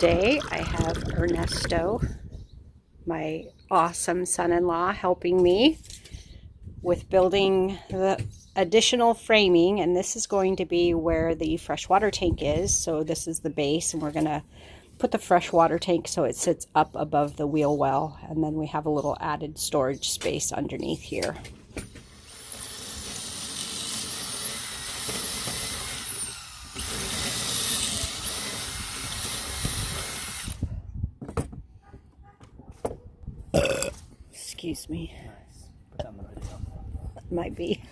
Today I have Ernesto, my awesome son-in-law, helping me with building the additional framing, and this is going to be where the freshwater tank is. So this is the base, and we're going to put the freshwater tank so it sits up above the wheel well, and then we have a little added storage space underneath here. Excuse me. Nice. Put on the video. Might be.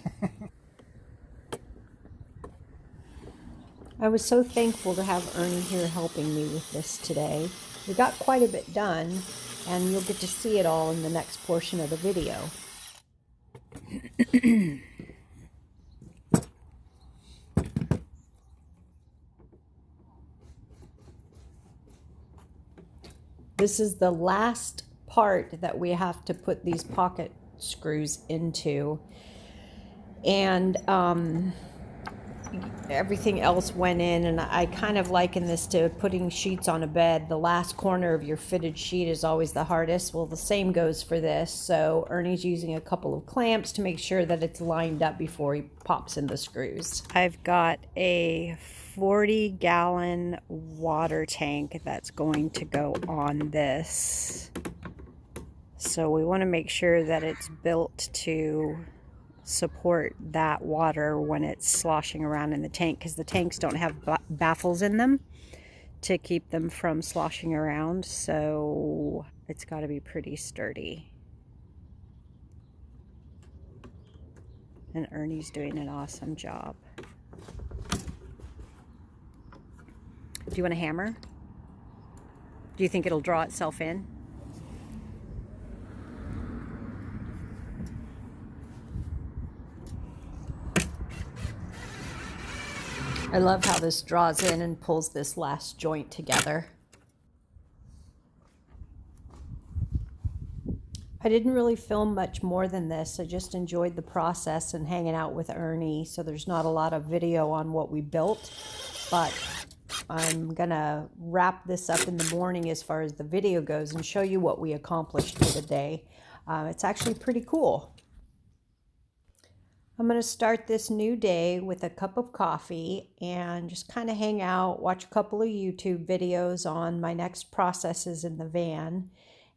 I was so thankful to have Ernie here helping me with this today. We got quite a bit done, and you'll get to see it all in the next portion of the video. This is the last part that we have to put these pocket screws into, and everything else went in, and I kind of liken this to putting sheets on a bed. The last corner of your fitted sheet is always the hardest. Well, the same goes for this. So Ernie's using a couple of clamps to make sure that it's lined up before he pops in the screws. I've got a 40-gallon water tank that's going to go on this. So we want to make sure that it's built to support that water when it's sloshing around in the tank, because the tanks don't have baffles in them to keep them from sloshing around, so it's got to be pretty sturdy. And Ernie's doing an awesome job. Do you want a hammer? Do you think it'll draw itself in? I love how this draws in and pulls this last joint together. I didn't really film much more than this. I just enjoyed the process and hanging out with Ernie, so there's not a lot of video on what we built, but I'm gonna wrap this up in the morning as far as the video goes and show you what we accomplished for the day. It's actually pretty cool. I'm going to start this new day with a cup of coffee and just kind of hang out, watch a couple of YouTube videos on my next processes in the van.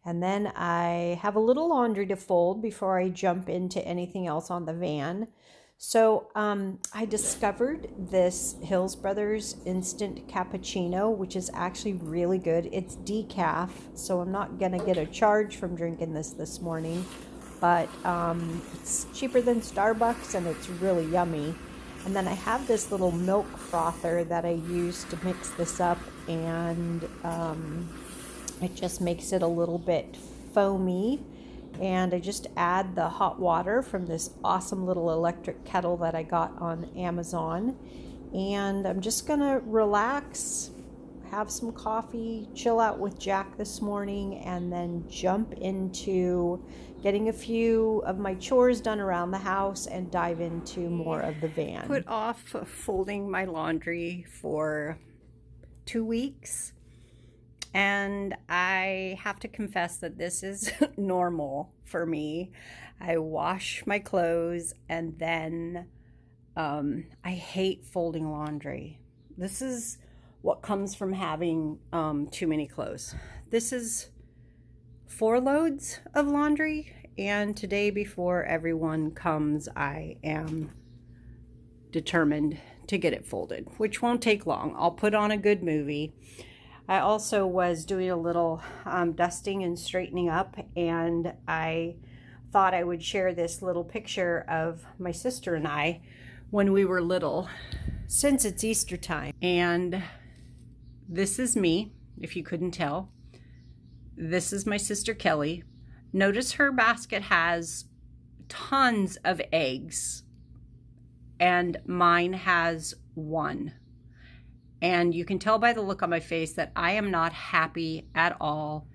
And then I have a little laundry to fold before I jump into anything else on the van. So I discovered this Hills Brothers Instant Cappuccino, which is actually really good. It's decaf, so I'm not going to get a charge from drinking this morning. But it's cheaper than Starbucks, and it's really yummy. And then I have this little milk frother that I use to mix this up, and it just makes it a little bit foamy. And I just add the hot water from this awesome little electric kettle that I got on Amazon. And I'm just gonna relax, have some coffee, chill out with Jack this morning, and then jump into getting a few of my chores done around the house and dive into more of the van. Put off folding my laundry for 2 weeks, and I have to confess that this is normal for me. I wash my clothes, and then I hate folding laundry. This is what comes from having too many clothes. This is 4 loads of laundry, and today, before everyone comes, I am determined to get it folded, which won't take long. I'll put on a good movie. I also was doing a little dusting and straightening up, and I thought I would share this little picture of my sister and I when we were little, since it's Easter time. And this is me, if you couldn't tell. This is my sister Kelly. Notice her basket has tons of eggs, and mine has 1. And you can tell by the look on my face that I am not happy at all,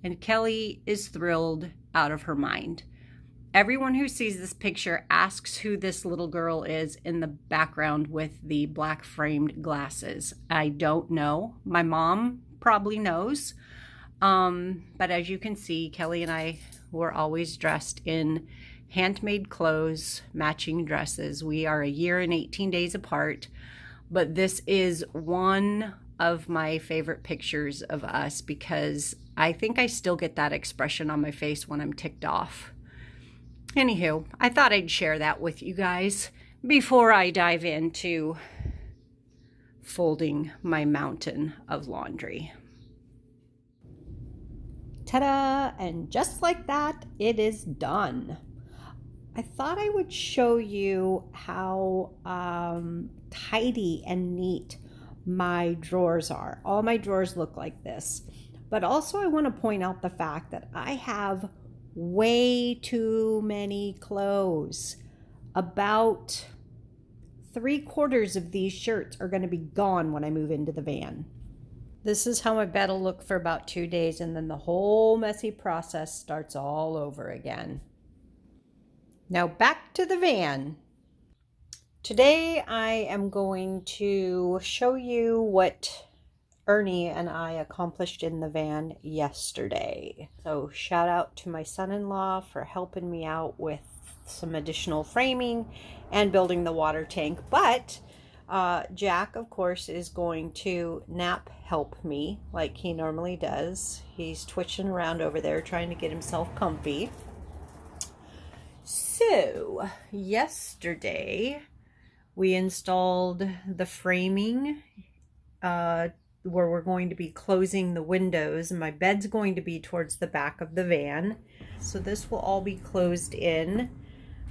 and Kelly is thrilled out of her mind. Everyone who sees this picture asks who this little girl is in the background with the black framed glasses. I don't know. My mom probably knows. But as you can see, Kelly and I were always dressed in handmade clothes, matching dresses. We are a year and 18 days apart, but this is one of my favorite pictures of us because I think I still get that expression on my face when I'm ticked off. Anywho, I thought I'd share that with you guys before I dive into folding my mountain of laundry. Ta-da! And just like that, it is done. I thought I would show you how tidy and neat my drawers are. All my drawers look like this. But also I want to point out the fact that I have way too many clothes. About 3/4 of these shirts are going to be gone when I move into the van. This is how my bed will look for about 2 days, and then the whole messy process starts all over again. Now back to the van. Today I am going to show you what Ernie and I accomplished in the van yesterday. So shout out to my son-in-law for helping me out with some additional framing and building the water tank. But Jack, of course, is going to nap help me like he normally does. He's twitching around over there trying to get himself comfy. So yesterday we installed the framing where we're going to be closing the windows, and my bed's going to be towards the back of the van. So this will all be closed in.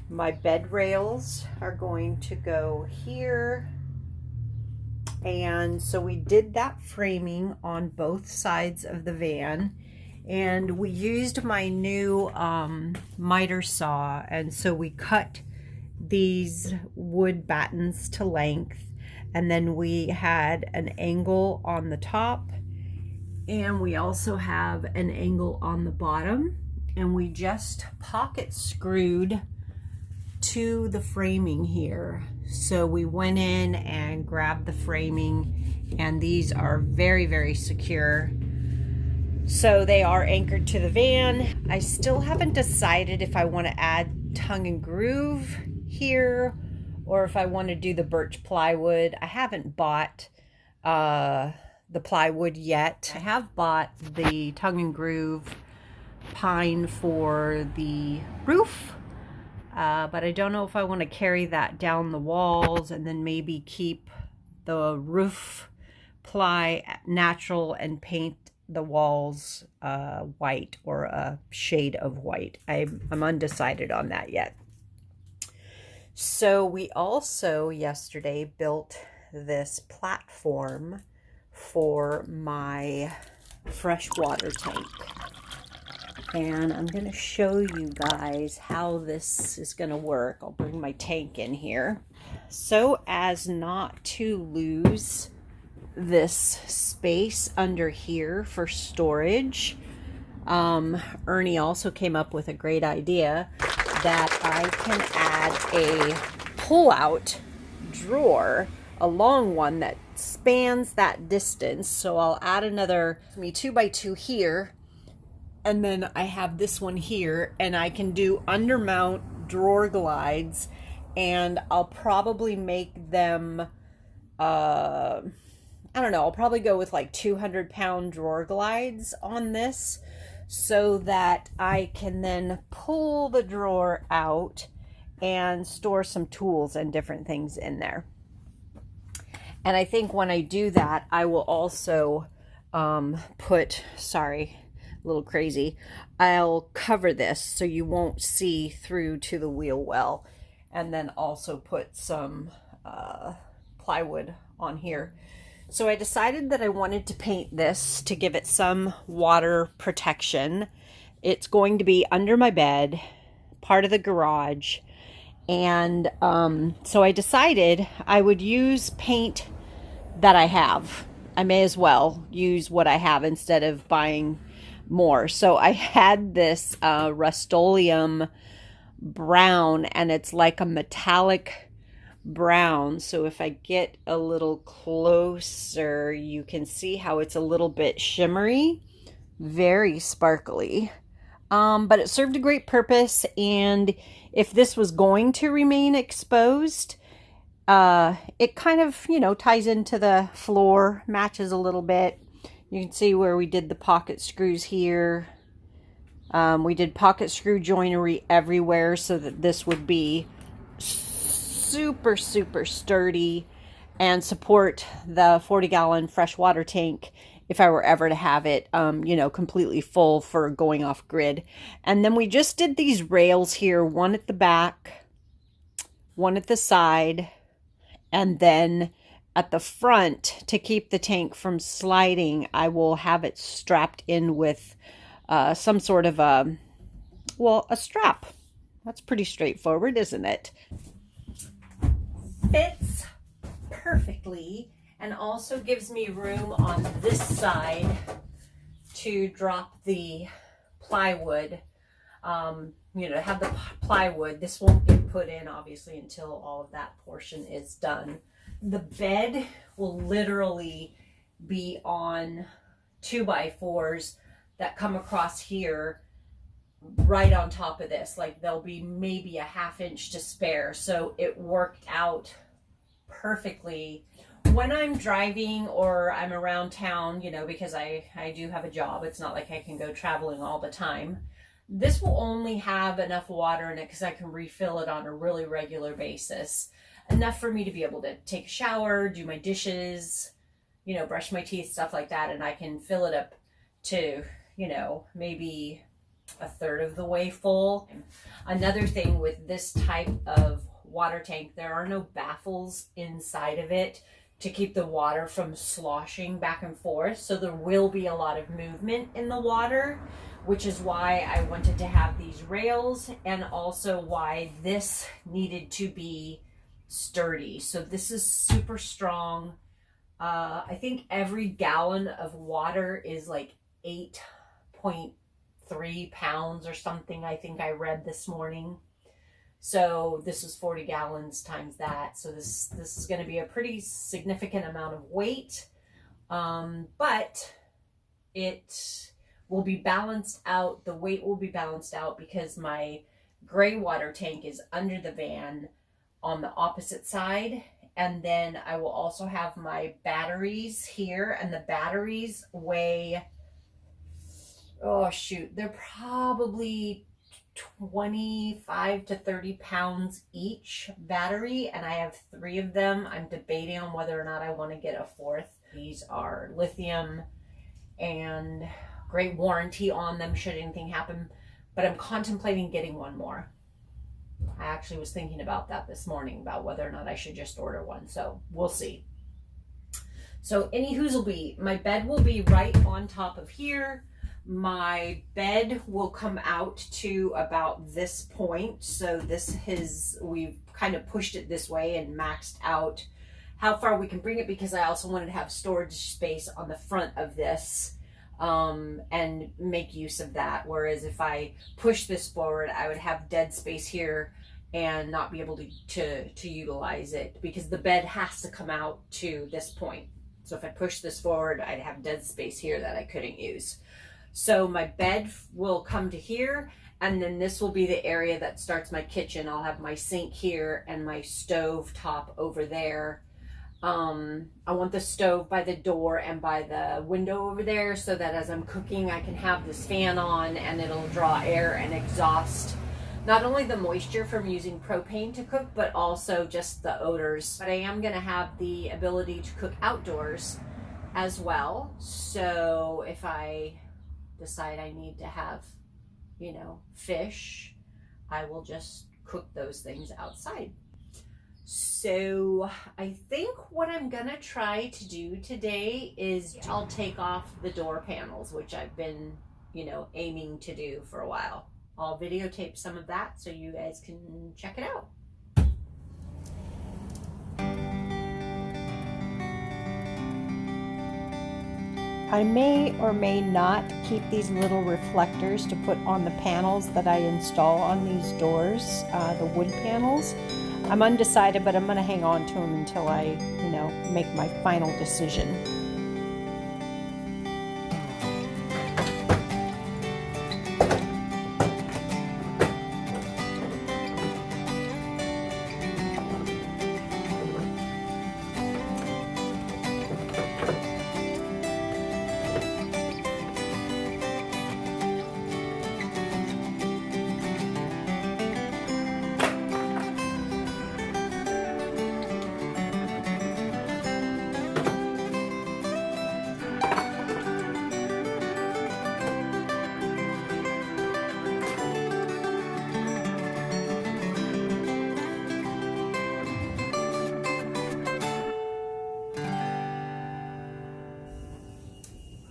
My bed rails are going to go here. And so we did that framing on both sides of the van, and we used my new miter saw, and so we cut these wood battens to length, and then we had an angle on the top, and we also have an angle on the bottom, and we just pocket screwed to the framing here. So we went in and grabbed the framing, and these are very, very secure. So they are anchored to the van. I still haven't decided if I want to add tongue and groove here or if I want to do the birch plywood. I haven't bought the plywood yet. I have bought the tongue and groove pine for the roof, but I don't know if I want to carry that down the walls and then maybe keep the roof ply natural and paint the walls white or a shade of white. I'm undecided on that yet. So we also yesterday built this platform for my freshwater tank. And I'm going to show you guys how this is going to work. I'll bring my tank in here. So as not to lose this space under here for storage, Ernie also came up with a great idea that I can add a pull-out drawer, a long one that spans that distance. So I'll add another 2x2 here, and then I have this one here, and I can do undermount drawer glides, and I'll probably make them I don't know, I'll probably go with like 200-pound drawer glides on this, so that I can then pull the drawer out and store some tools and different things in there. And I think when I do that, I will also put, sorry, a little crazy, I'll cover this so you won't see through to the wheel well, and then also put some plywood on here. So I decided that I wanted to paint this to give it some water protection. It's going to be under my bed, part of the garage. And so I decided I would use paint that I have. I may as well use what I have instead of buying more. So I had this Rust-Oleum brown, and it's like a metallic brown. So if I get a little closer, you can see how it's a little bit shimmery, very sparkly. But it served a great purpose, and if this was going to remain exposed, it kind of, ties into the floor, matches a little bit. You can see where we did the pocket screws here. We did pocket screw joinery everywhere so that this would be super, super sturdy and support the 40-gallon freshwater tank if I were ever to have it, completely full for going off grid. And then we just did these rails here, one at the back, one at the side, and then at the front, to keep the tank from sliding, I will have it strapped in with some sort of a strap. That's pretty straightforward, isn't it? Fits perfectly, and also gives me room on this side to drop the plywood. To have the plywood. This won't get put in, obviously, until all of that portion is done. The bed will literally be on 2x4s that come across here right on top of this. Like, there'll be maybe a ½ inch to spare. So it worked out perfectly. When I'm driving or I'm around town, because I do have a job, it's not like I can go traveling all the time. This will only have enough water in it because I can refill it on a really regular basis. Enough for me to be able to take a shower, do my dishes, brush my teeth, stuff like that. And I can fill it up to, maybe a third of the way full. Another thing with this type of water tank, there are no baffles inside of it to keep the water from sloshing back and forth. So there will be a lot of movement in the water, which is why I wanted to have these rails, and also why this needed to be sturdy. So this is super strong. I think every gallon of water is like 8.3 pounds or something, I think I read this morning. So this is 40 gallons times that. So this is going to be a pretty significant amount of weight. But it will be balanced out. The weight will be balanced out because my gray water tank is under the van on the opposite side. And then I will also have my batteries here, and the batteries weigh, they're probably 25 to 30 pounds each battery, and I have 3 of them. I'm debating on whether or not I want to get a 4th. These are lithium and great warranty on them should anything happen, but I'm contemplating getting one more. I actually was thinking about that this morning, about whether or not I should just order one, so we'll see. So anywhoozleby, my bed will be right on top of here. My bed will come out to about this point. So we've kind of pushed it this way and maxed out how far we can bring it, because I also wanted to have storage space on the front of this and make use of that. Whereas if I push this forward, I would have dead space here and not be able to utilize it, because the bed has to come out to this point. So if I push this forward, I'd have dead space here that I couldn't use. So my bed will come to here, and then this will be the area that starts my kitchen. I'll have my sink here and my stove top over there. I want the stove by the door and by the window over there, so that as I'm cooking, I can have this fan on and it'll draw air and exhaust not only the moisture from using propane to cook, but also just the odors. But I am going to have the ability to cook outdoors as well. So if I decide I need to have, fish, I will just cook those things outside. So I think what I'm gonna try to do today is I'll take off the door panels, which I've been, aiming to do for a while. I'll videotape some of that so you guys can check it out. I may or may not keep these little reflectors to put on the panels that I install on these doors, the wood panels. I'm undecided, but I'm going to hang on to them until I, make my final decision.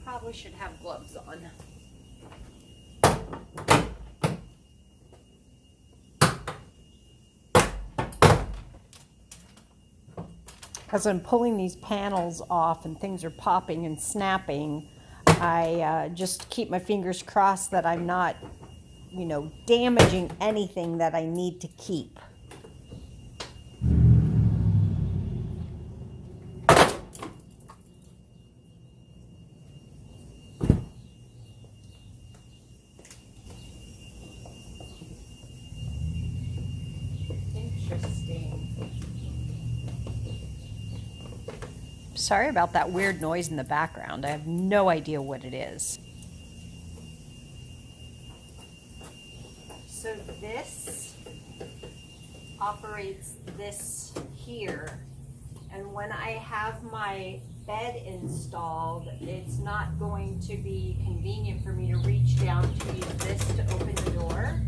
Probably should have gloves on. As I'm pulling these panels off and things are popping and snapping, I just keep my fingers crossed that I'm not, damaging anything that I need to keep. Sorry about that weird noise in the background. I have no idea what it is. So this operates this here. And when I have my bed installed, it's not going to be convenient for me to reach down to use this to open the door.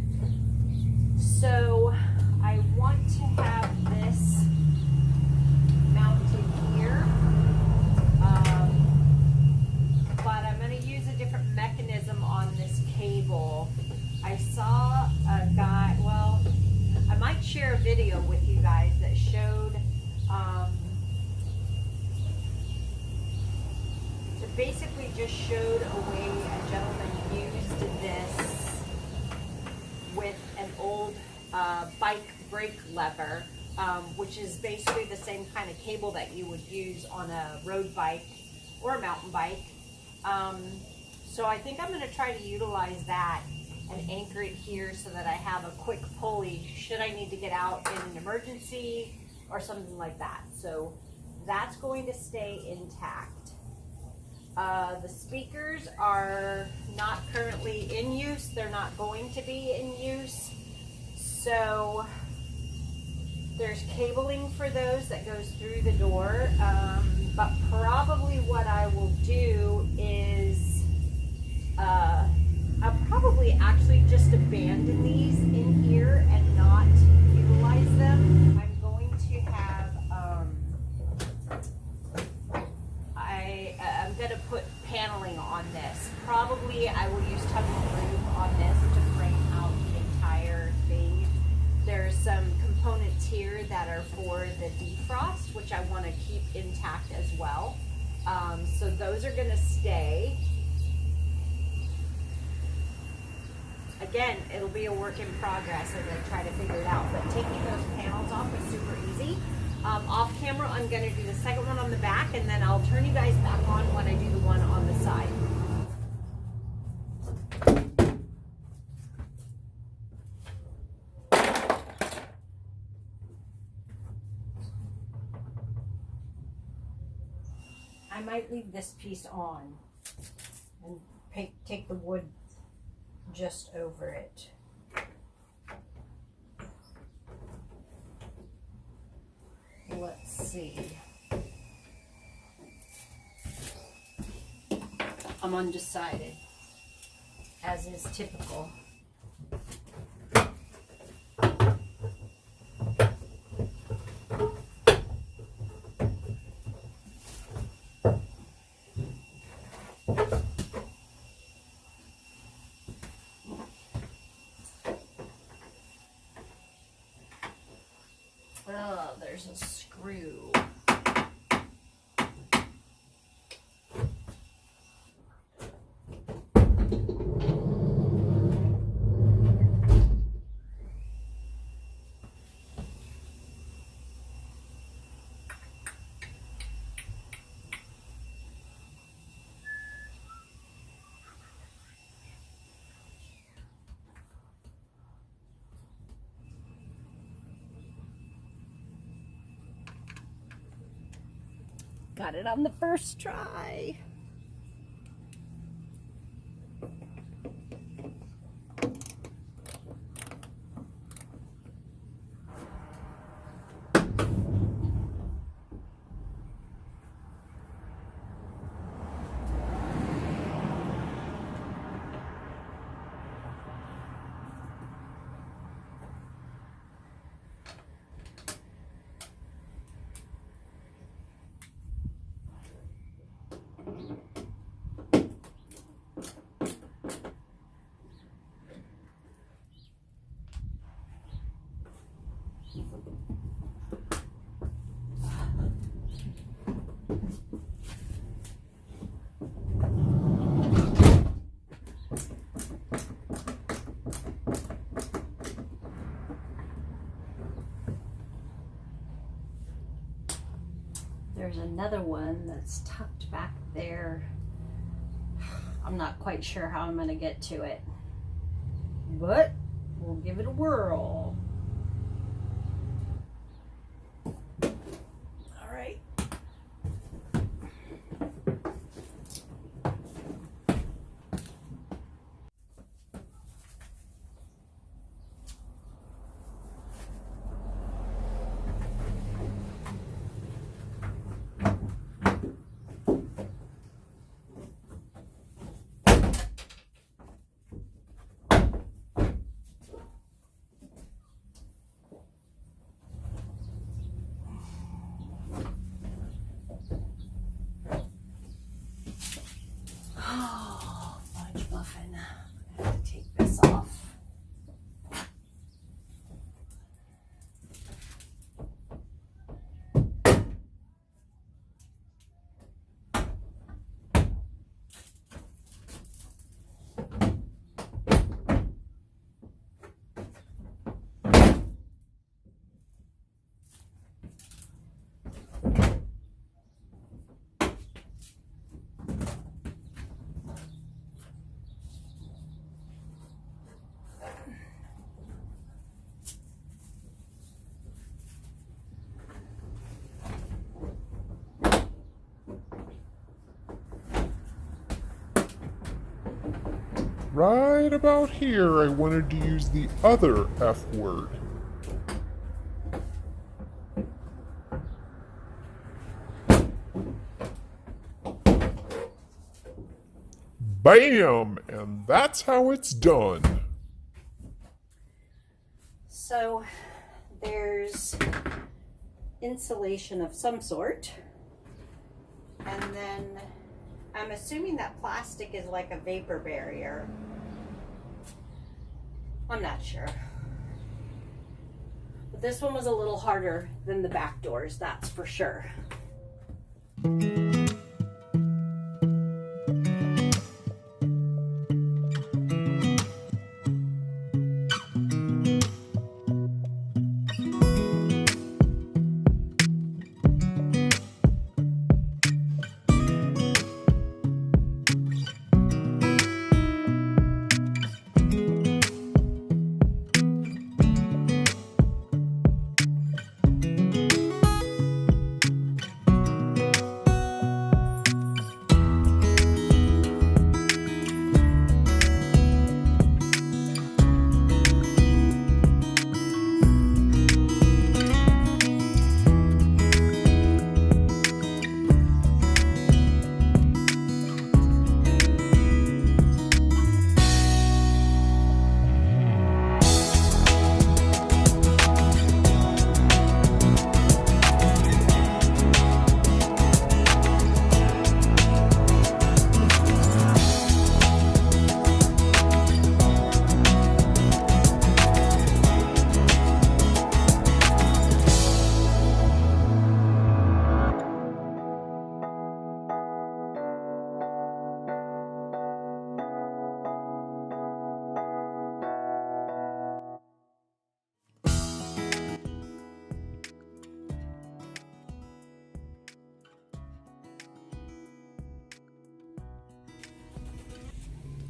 So I want to have this mounted here. But I'm going to use a different mechanism on this cable. I saw a guy, well, I might share a video with you guys that showed, it basically just showed a way a gentleman used this with an old bike brake lever, which is basically the same kind of cable that you would use on a road bike or a mountain bike. So I think I'm going to try to utilize that and anchor it here so that I have a quick pulley should I need to get out in an emergency or something like that. So that's going to stay intact. The speakers are not currently in use. They're not going to be in use. So there's cabling for those that goes through the door. But probably what I will do is I'll probably actually just abandon these in here and not utilize them. I'm going to have, I'm going to put paneling on this. Probably I will use tub and groove on this to frame out the entire thing. There's some components here that are for the defrost, which I want to keep intact as well. So those are going to stay. Again, it'll be a work in progress as I try to figure it out, but taking those panels off is super easy. Off camera, I'm going to do the second one on the back, and then I'll turn you guys back on when I do the one on the side. I might leave this piece on and take the wood just over it. Let's see. I'm undecided, as is typical. Oh, there's a screw. Got it on the first try. There's another one that's tucked back there. I'm not quite sure how I'm going to get to it, but we'll give it a whirl. All right. Muffin. I have to take this off. Right about here, I wanted to use the other F word. Bam! And that's how it's done. So there's insulation of some sort, and then I'm assuming that plastic is like a vapor barrier. I'm not sure. But this one was a little harder than the back doors, that's for sure.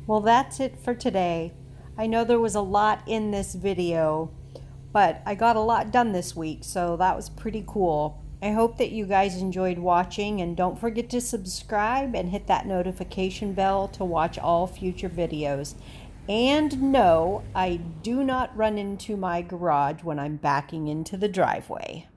Well, that's it for today. I know there was a lot in this video, but I got a lot done this week, so that was pretty cool. I hope that you guys enjoyed watching, and don't forget to subscribe and hit that notification bell to watch all future videos. And no, I do not run into my garage when I'm backing into the driveway.